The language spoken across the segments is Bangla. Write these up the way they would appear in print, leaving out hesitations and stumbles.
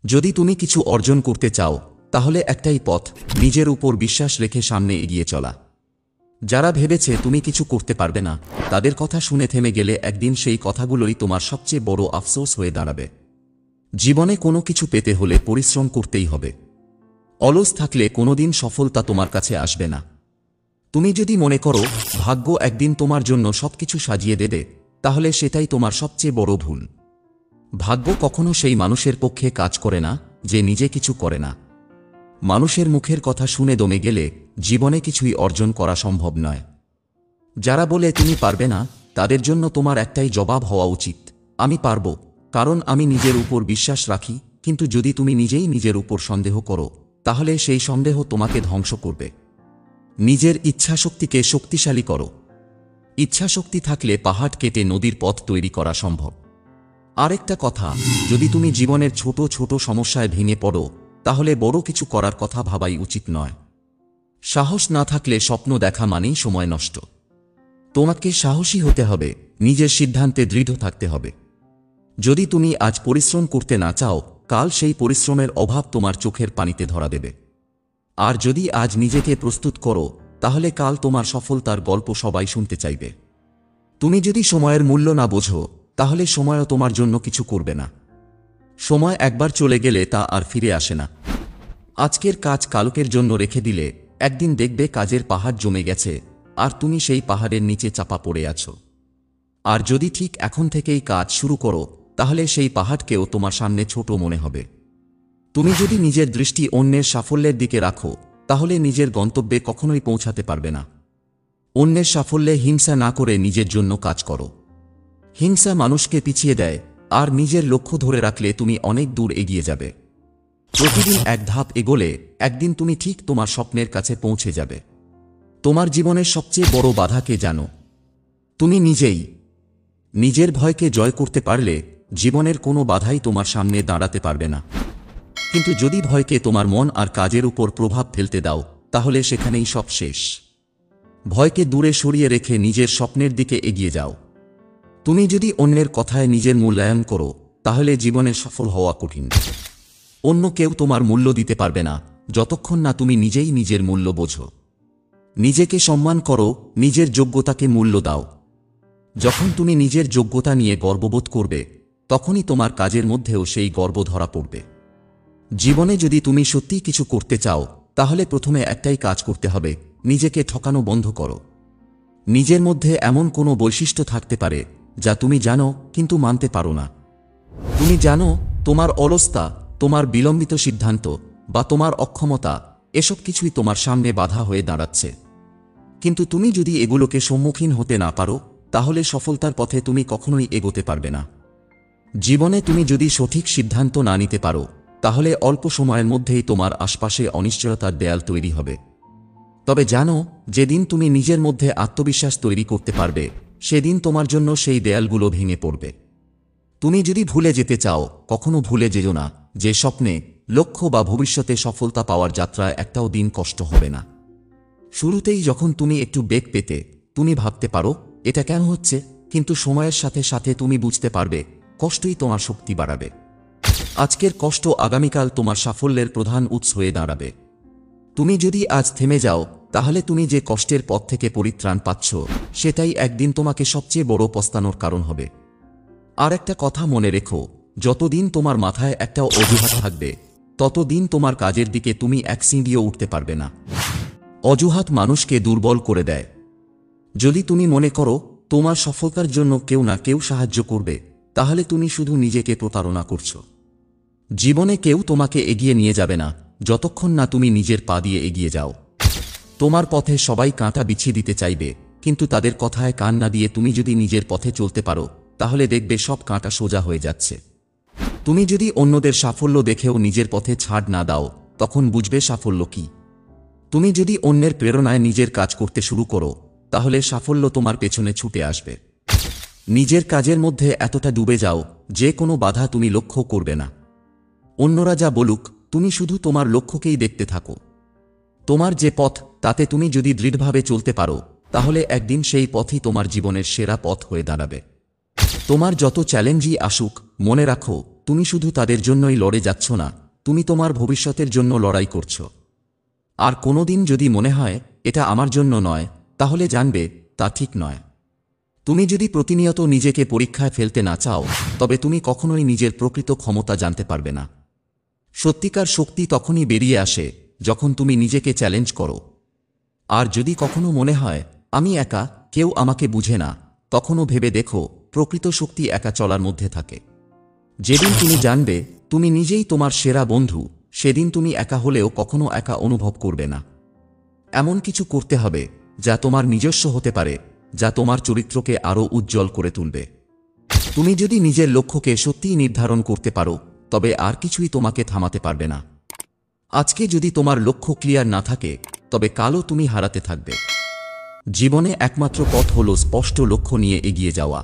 যদি তুমি কিছু অর্জন করতে চাও তাহলে একটাই পথ, নিজের উপর বিশ্বাস রেখে সামনে এগিয়ে চলা। যারা ভেবেছে তুমি কিছু করতে পারবে না, তাদের কথা শুনে থেমে গেলে একদিন সেই কথাগুলোই তোমার সবচেয়ে বড় আফসোস হয়ে দাঁড়াবে। জীবনে কোনো কিছু পেতে হলে পরিশ্রম করতেই হবে। অলস থাকলে কোনোদিন সফলতা তোমার কাছে আসবে না। তুমি যদি মনে করো ভাগ্য একদিন তোমার জন্য সবকিছু সাজিয়ে দেবে, তাহলে সেটাই তোমার সবচেয়ে বড় ভুল। ভাগ্য কখনো সেই মানুষের পক্ষে কাজ করে না যে নিজে কিছু করে না। মানুষের মুখের কথা শুনে দমে গেলে জীবনে কিছুই অর্জন করা সম্ভব নয়। যারা বলে তুমি পারবে না, তাদের জন্য তোমার একটাই জবাব হওয়া উচিত, আমি পারব, কারণ আমি নিজের উপর বিশ্বাস রাখি। কিন্তু যদি তুমি নিজেই নিজের উপর সন্দেহ করো, তাহলে সেই সন্দেহ তোমাকে ধ্বংস করবে। নিজের ইচ্ছাশক্তিকে শক্তিশালী করো। ইচ্ছাশক্তি থাকলে পাহাড় কেটে নদীর পথ তৈরি করা সম্ভব। আরেকটা কথা, যদি তুমি জীবনের ছোট ছোট সমস্যায় ভেঙে পড়ো, তাহলে বড় কিছু করার কথা ভাবাই উচিত নয়। সাহস না থাকলে স্বপ্ন দেখা মানেই সময় নষ্ট। তোমাকে সাহসী হতে হবে, নিজের সিদ্ধান্তে দৃঢ় থাকতে হবে। যদি তুমি আজ পরিশ্রম করতে না চাও, কাল সেই পরিশ্রমের অভাব তোমার চোখের পানিতে ধরা দেবে। আর যদি আজ নিজেকে প্রস্তুত করো, তাহলে কাল তোমার সফলতার গল্প সবাই শুনতে চাইবে। তুমি যদি সময়ের মূল্য না বোঝো, তাহলে সময়ও তোমার জন্য কিছু করবে না। সময় একবার চলে গেলে তা আর ফিরে আসে না। আজকের কাজ কালকের জন্য রেখে দিলে একদিন দেখবে কাজের পাহাড় জমে গেছে, আর তুমি সেই পাহাড়ের নিচে চাপা পড়ে আছো। আর যদি ঠিক এখন থেকেই কাজ শুরু করো, তাহলে সেই পাহাড়কেও তোমার সামনে ছোট মনে হবে। তুমি যদি নিজের দৃষ্টি অন্যের সাফল্যের দিকে রাখো, তাহলে নিজের গন্তব্যে কখনোই পৌঁছাতে পারবে না। অন্যের সাফল্যে হিংসা না করে নিজের জন্য কাজ করো। হিংসা মানুষকে পিছিয়ে দেয়, আর নিজের লক্ষ্য ধরে রাখলে তুমি অনেক দূর এগিয়ে যাবে। প্রতিদিন এক ধাপ এগোলে একদিন তুমি ঠিক তোমার স্বপ্নের কাছে পৌঁছে যাবে। তোমার জীবনের সবচেয়ে বড় বাধা কে জানো? তুমি নিজেই। নিজের ভয়কে জয় করতে পারলে জীবনের কোনো বাধাই তোমার সামনে দাঁড়াতে পারবে না। কিন্তু যদি ভয়কে তোমার মন আর কাজের উপর প্রভাব ফেলতে দাও, তাহলে সেখানেই সব শেষ। ভয়কে দূরে সরিয়ে রেখে নিজের স্বপ্নের দিকে এগিয়ে যাও। তুমি যদি অন্যের কথায় নিজের মূল্যায়ন করো, তাহলে জীবনে সফল হওয়া কঠিন। অন্য কেউ তোমার মূল্য দিতে পারবে না, যতক্ষণ না তুমি নিজেই নিজের মূল্য বোঝো। নিজেকে সম্মান করো, নিজের যোগ্যতাকে মূল্য দাও। যখন তুমি নিজের যোগ্যতা নিয়ে গর্ববোধ করবে, তখনই তোমার কাজের মধ্যেও সেই গর্ব ধরা পড়বে। জীবনে যদি তুমি সত্যিই কিছু করতে চাও, তাহলে প্রথমে একটাই কাজ করতে হবে, নিজেকে ঠকানো বন্ধ করো। নিজের মধ্যে এমন কোনো বৈশিষ্ট্য থাকতে পারে যা তুমি জানো কিন্তু মানতে পারো না। তুমি জানো তোমার অলসতা, তোমার বিলম্বিত সিদ্ধান্ত বা তোমার অক্ষমতা, এসব কিছুই তোমার সামনে বাধা হয়ে দাঁড়াচ্ছে। কিন্তু তুমি যদি এগুলোকে সম্মুখীন হতে না পারো, তাহলে সফলতার পথে তুমি কখনোই এগোতে পারবে না। জীবনে তুমি যদি সঠিক সিদ্ধান্ত না নিতে পারো, তাহলে অল্প সময়ের মধ্যেই তোমার আশপাশে অনিশ্চয়তার দেয়াল তৈরি হবে। তবে জানো, যেদিন তুমি নিজের মধ্যে আত্মবিশ্বাস তৈরি করতে পারবে, সেদিন তোমার জন্য সেই দেয়ালগুলো ভেঙে পড়বে। তুমি যদি ভুলে যেতে চাও, কখনো ভুলে যেও না যে স্বপ্নে, লক্ষ্য বা ভবিষ্যতে সফলতা পাওয়ার যাত্রায় একটাও দিন কষ্ট হবে না। শুরুতেই যখন তুমি একটু বেগ পেতে, তুমি ভাবতে পারো এটা কেন হচ্ছে, কিন্তু সময়ের সাথে সাথে তুমি বুঝতে পারবে কষ্টই তোমার শক্তি বাড়াবে। আজকের কষ্ট আগামীকাল তোমার সাফল্যের প্রধান উৎস হয়ে দাঁড়াবে। তুমি যদি আজ থেমে যাও, তাহলে তুমি যে কষ্টের পথ থেকে পরিত্রাণ পাচ্ছ, সেটাই একদিন তোমাকে সবচেয়ে বড় পস্তানোর কারণ হবে। আর একটা কথা মনে রেখো, যতদিন তোমার মাথায় একটা অজুহাত থাকবে, ততদিন তোমার কাজের দিকে তুমি এক সিঁড়িও উঠতে পারবে না। অজুহাত মানুষকে দুর্বল করে দেয়। যদি তুমি মনে করো তোমার সফলতার জন্য কেউ না কেউ সাহায্য করবে, তাহলে তুমি শুধু নিজেকে প্রতারণা করছো। জীবনে কেউ তোমাকে এগিয়ে নিয়ে যাবে না, যতক্ষণ না তুমি নিজের পা দিয়ে এগিয়ে যাও। তোমার পথে সবাই কাঁটা বিছিয়ে দিতে চাইবে, কিন্তু তাদের কথায় কান না দিয়ে তুমি যদি নিজের পথে চলতে পারো, তাহলে দেখবে সব কাঁটা সোজা হয়ে যাচ্ছে। তুমি যদি অন্যদের সাফল্য দেখেও নিজের পথে ছাড় না দাও, তখন বুঝবে সাফল্য কি। তুমি যদি অন্যের প্রেরণায় নিজের কাজ করতে শুরু করো, তাহলে সাফল্য তোমার পেছনে ছুটে আসবে। নিজের কাজের মধ্যে এতটা ডুবে যাও যে কোনো বাধা তুমি লক্ষ্য করবে না। অন্যরা যা বলুক, তুমি শুধু তোমার লক্ষ্যকেই দেখতে থাকো। তোমার যে পথ, তাতে তুমি যদি দৃঢ়ভাবে চলতে পারো, তাহলে একদিন সেই পথই তোমার জীবনের সেরা পথ হয়ে দাঁড়াবে। তোমার যত চ্যালেঞ্জই আসুক, মনে রাখো তুমি শুধু তাদের জন্যই লড়ে যাচ্ছ না, তুমি তোমার ভবিষ্যতের জন্য লড়াই করছো। আর কোনোদিন যদি মনে হয় এটা আমার জন্য নয়, তাহলে জানবে তা ঠিক নয়। তুমি যদি প্রতিনিয়ত নিজেকে পরীক্ষায় ফেলতে না চাও, তবে তুমি কখনোই নিজের প্রকৃত ক্ষমতা জানতে পারবে না। সত্যিকার শক্তি তখনই বেরিয়ে আসে যখন তুমি নিজেকে চ্যালেঞ্জ করো। আর যদি কখনো মনে হয় আমি একা, কেউ আমাকে বুঝে না, তখনও ভেবে দেখো প্রকৃত শক্তি একা চলার মধ্যে থাকে। যেদিন তুমি জানবে তুমি নিজেই তোমার সেরা বন্ধু, সেদিন তুমি একা হলেও কখনো একা অনুভব করবে না। এমন কিছু করতে হবে যা তোমার নিজস্ব হতে পারে, যা তোমার চরিত্রকে আরও উজ্জ্বল করে তুলবে। তুমি যদি নিজের লক্ষ্যকে সত্যিই নির্ধারণ করতে পারো, তবে আর কিছুই তোমাকে থামাতে পারবে না। আজকে যদি তোমার লক্ষ্য ক্লিয়ার না থাকে, তবে কালও তুমি হারাতে থাকবে। জীবনে একমাত্র পথ হল স্পষ্ট লক্ষ্য নিয়ে এগিয়ে যাওয়া।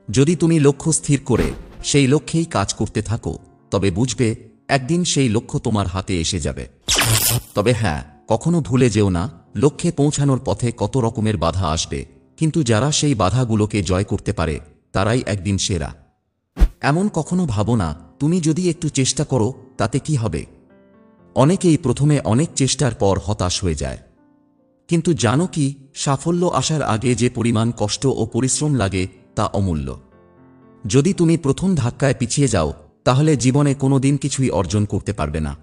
যদি তুমি লক্ষ্য স্থির করে সেই লক্ষ্যেই কাজ করতে থাকো, তবে বুঝবে একদিন সেই লক্ষ্য তোমার হাতে এসে যাবে। তবে হ্যাঁ, কখনো ভুলে যেও না, লক্ষ্যে পৌঁছানোর পথে কত রকমের বাধা আসবে, কিন্তু যারা সেই বাধাগুলোকে জয় করতে পারে তারাই একদিন সেরা। এমন কখনো ভাবো না তুমি যদি একটু চেষ্টা করো তাতে কি হবে। অনেকেই প্রথমে অনেক চেষ্টার পর হতাশ হয়ে যায়। কিন্তু জানো কি, সাফল্য আসার আগে যে পরিমাণ কষ্ট ও পরিশ্রম লাগে তা অমূল্য। যদি তুমি প্রথম ধাক্কায় পিছিয়ে যাও, তাহলে জীবনে কোনোদিন কিছুই অর্জন করতে পারবে না।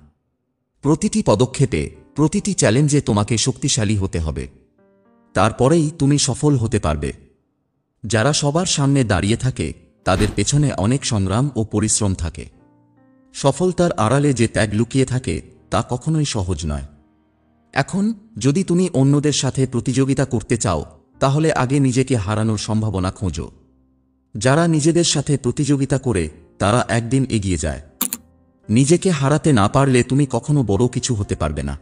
প্রতিটি পদক্ষেপে, প্রতিটি চ্যালেঞ্জে তোমাকে শক্তিশালী হতে হবে। তারপরেই তুমি সফল হতে পারবে। যারা সবার সামনে দাঁড়িয়ে থাকে তাদের পেছনে অনেক সংগ্রাম ও পরিশ্রম থাকে। সফলতার আড়ালে যে ত্যাগ লুকিয়ে থাকে তা কখনোই সহজ নয়। এখন যদি তুমি অন্যদের সাথে প্রতিযোগিতা করতে চাও, তাহলে আগে নিজেকে হারানোর সম্ভাবনা খোঁজো। যারা নিজেদের সাথে প্রতিযোগিতা করে তারা একদিন এগিয়ে যায়। নিজেকে হারাতে না পারলে তুমি কখনো বড় কিছু হতে পারবে না।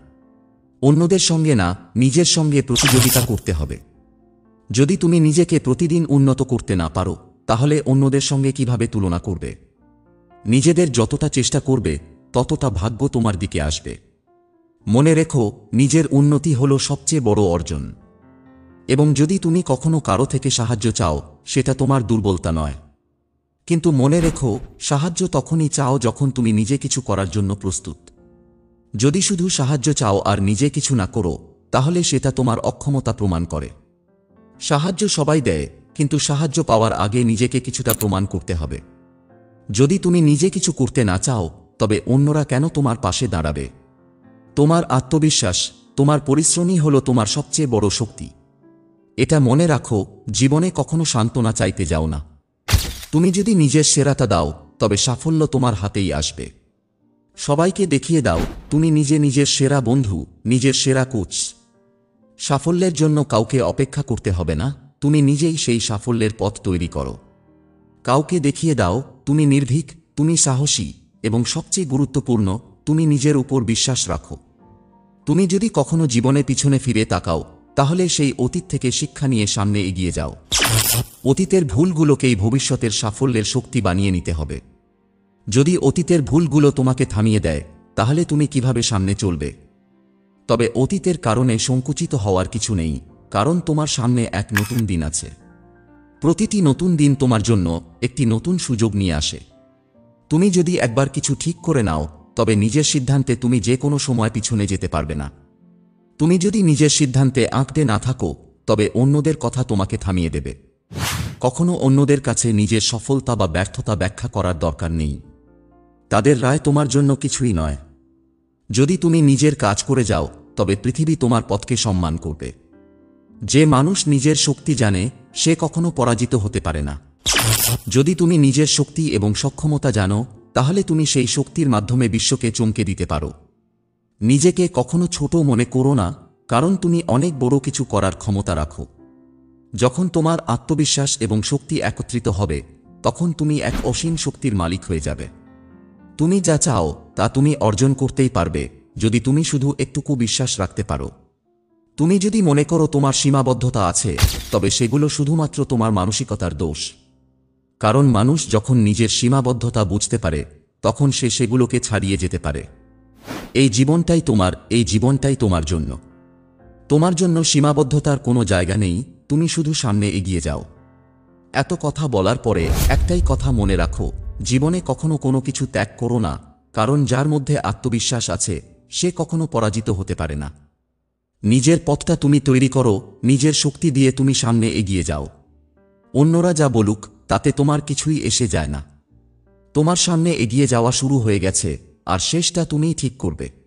অন্যদের সঙ্গে না, নিজের সঙ্গে প্রতিযোগিতা করতে হবে। যদি তুমি নিজেকে প্রতিদিন উন্নত করতে না পারো, তাহলে অন্যদের সঙ্গে কিভাবে তুলনা করবে? নিজেদের যতটা চেষ্টা করবে ততটা ভাগ্য তোমার দিকে আসবে। মনে রেখো, নিজের উন্নতি হলো সবচেয়ে বড় অর্জন। এবং যদি তুমি কখনো কারো থেকে সাহায্য চাও, সেটা তোমার দুর্বলতা নয়। কিন্তু মনে রেখো, সাহায্য তখনই চাও যখন তুমি নিজে কিছু করার জন্য প্রস্তুত। যদি শুধু সাহায্য চাও আর নিজে কিছু না করো, তাহলে সেটা তোমার অক্ষমতা প্রমাণ করে। সাহায্য সবাই দেয়, কিন্তু সাহায্য পাওয়ার আগে নিজেকে কিছুটা প্রমাণ করতে হবে। যদি তুমি নিজে কিছু করতে না চাও, তবে অন্যরা কেন তোমার পাশে দাঁড়াবে? তোমার আত্মবিশ্বাস, তোমার পরিশ্রমই হলো তোমার সবচেয়ে বড় শক্তি। এটা মনে রাখো, জীবনে কখনো সান্ত্বনা চাইতে যাও না। তুমি যদি নিজের সেরাটা দাও, তবে সাফল্য তোমার হাতেই আসবে। সবাইকে দেখিয়ে দাও তুমি নিজে নিজের সেরা বন্ধু, নিজের সেরা কোচ। সাফল্যের জন্য কাউকে অপেক্ষা করতে হবে না, তুমি নিজেই সেই সাফল্যের পথ তৈরি করো। কাউকে দেখিয়ে দাও তুমি নির্ভীক, তুমি সাহসী, এবং সবচেয়ে গুরুত্বপূর্ণ, তুমি নিজের উপর বিশ্বাস রাখো। তুমি যদি কখনো জীবনে পিছনে ফিরে তাকাও, তাহলে সেই অতীত থেকে শিক্ষা নিয়ে সামনে এগিয়ে যাও। অতীতের ভুলগুলোকেই ভবিষ্যতের সাফল্যের শক্তি বানিয়ে নিতে হবে। যদি অতীতের ভুলগুলো তোমাকে থামিয়ে দেয়, তাহলে তুমি কিভাবে সামনে চলবে? তবে অতীতের কারণে সংকুচিত হওয়ার কিছু নেই, কারণ তোমার সামনে এক নতুন দিন আছে। প্রতিটি নতুন দিন তোমার জন্য একটি নতুন সুযোগ নিয়ে আসে। তুমি যদি একবার কিছু ঠিক করে নাও, তবে নিজের সিদ্ধান্তে তুমি যে কোনো সময় পিছনে যেতে পারবে না। তুমি যদি নিজের সিদ্ধান্তে আঁকতে না থাকো, তবে অন্যদের কথা তোমাকে থামিয়ে দেবে। কখনো অন্যদের কাছে নিজের সফলতা বা ব্যর্থতা ব্যাখ্যা করার দরকার নেই। তাদের রায় তোমার জন্য কিছুই নয়। যদি তুমি নিজের কাজ করে যাও, তবে পৃথিবী তোমার পথকে সম্মান করবে। যে মানুষ নিজের শক্তি জানে, সে কখনো পরাজিত হতে পারে না। যদি তুমি নিজের শক্তি এবং সক্ষমতা জানো, তাহলে তুমি সেই শক্তির মাধ্যমে বিশ্বকে চমকে দিতে পারো। নিজেকে কখনো ছোট মনে করো না, কারণ তুমি অনেক বড় কিছু করার ক্ষমতা রাখো। যখন তোমার আত্মবিশ্বাস এবং শক্তি একত্রিত হবে, তখন তুমি এক অসীম শক্তির মালিক হয়ে যাবে। তুমি যা চাও তা তুমি অর্জন করতেই পারবে, যদি তুমি শুধু একটুকু বিশ্বাস রাখতে পারো। তুমি যদি মনে করো তোমার সীমাবদ্ধতা আছে, তবে সেগুলো শুধুমাত্র তোমার মানসিকতার দোষ। কারণ মানুষ যখন নিজের সীমাবদ্ধতা বুঝতে পারে, তখন সে সেগুলোকে ছাড়িয়ে যেতে পারে। এই জীবনটাই তোমার, এই জীবনটাই তোমার জন্য। তোমার জন্য সীমাবদ্ধতার কোনো জায়গা নেই, তুমি শুধু সামনে এগিয়ে যাও। এত কথা বলার পরে একটাই কথা মনে রাখো, জীবনে কখনো কোনো কিছু ত্যাগ করো না, কারণ যার মধ্যে আত্মবিশ্বাস আছে সে কখনো পরাজিত হতে পারে না। নিজের পথটা তুমি তৈরি করো, নিজের শক্তি দিয়ে তুমি সামনে এগিয়ে যাও। অন্যরা যা বলুক তাতে তোমার কিছুই এসে যায় না। তোমার সামনে এগিয়ে যাওয়া শুরু হয়ে গেছে, আর শেষটা তুমিই ঠিক করবে।